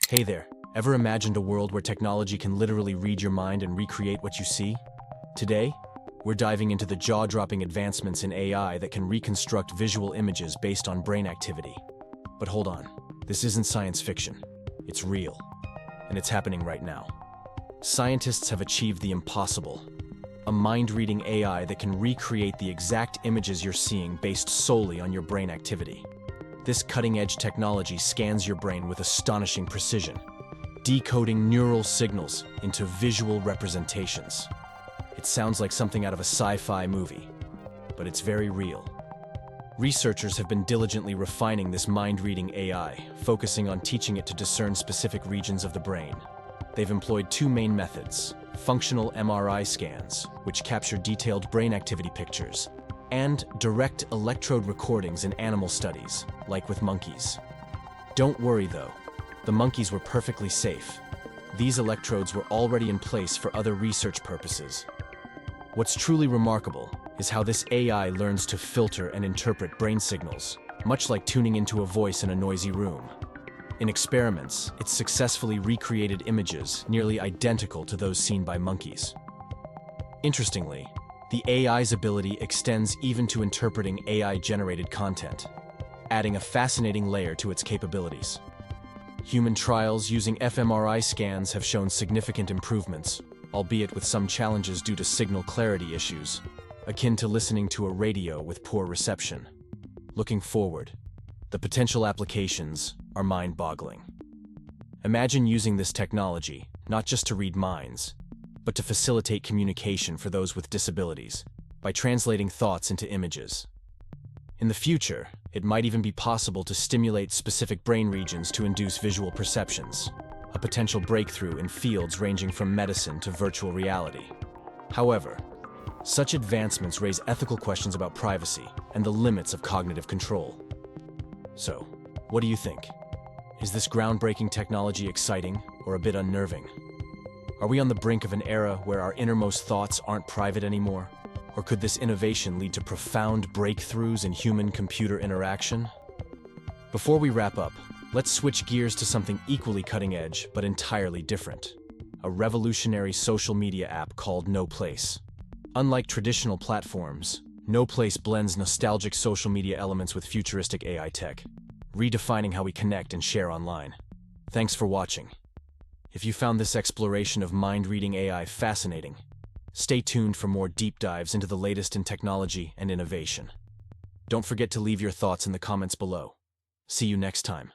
Hey there, ever imagined a world where technology can literally read your mind and recreate what you see? Today, we're diving into the jaw-dropping advancements in AI that can reconstruct visual images based on brain activity. But hold on, this isn't science fiction. It's real, and it's happening right now. Scientists have achieved the impossible, a mind-reading AI that can recreate the exact images you're seeing based solely on your brain activity. This cutting-edge technology scans your brain with astonishing precision, decoding neural signals into visual representations. It sounds like something out of a sci-fi movie, but it's very real. Researchers have been diligently refining this mind-reading AI, focusing on teaching it to discern specific regions of the brain. They've employed two main methods: functional MRI scans, which capture detailed brain activity pictures, and direct electrode recordings in animal studies, like with monkeys. Don't worry though, the monkeys were perfectly safe. These electrodes were already in place for other research purposes. What's truly remarkable is how this AI learns to filter and interpret brain signals, much like tuning into a voice in a noisy room. In experiments, it's successfully recreated images nearly identical to those seen by monkeys. Interestingly, the AI's ability extends even to interpreting AI-generated content, adding a fascinating layer to its capabilities. Human trials using fMRI scans have shown significant improvements, albeit with some challenges due to signal clarity issues, akin to listening to a radio with poor reception. Looking forward, the potential applications are mind-boggling. Imagine using this technology not just to read minds, but to facilitate communication for those with disabilities by translating thoughts into images. In the future, it might even be possible to stimulate specific brain regions to induce visual perceptions, a potential breakthrough in fields ranging from medicine to virtual reality. However, such advancements raise ethical questions about privacy and the limits of cognitive control. So, what do you think? Is this groundbreaking technology exciting or a bit unnerving? Are we on the brink of an era where our innermost thoughts aren't private anymore? Or could this innovation lead to profound breakthroughs in human-computer interaction? Before we wrap up, let's switch gears to something equally cutting-edge but entirely different: a revolutionary social media app called No Place. Unlike traditional platforms, No Place blends nostalgic social media elements with futuristic AI tech, redefining how we connect and share online. Thanks for watching. If you found this exploration of mind-reading AI fascinating, stay tuned for more deep dives into the latest in technology and innovation. Don't forget to leave your thoughts in the comments below. See you next time.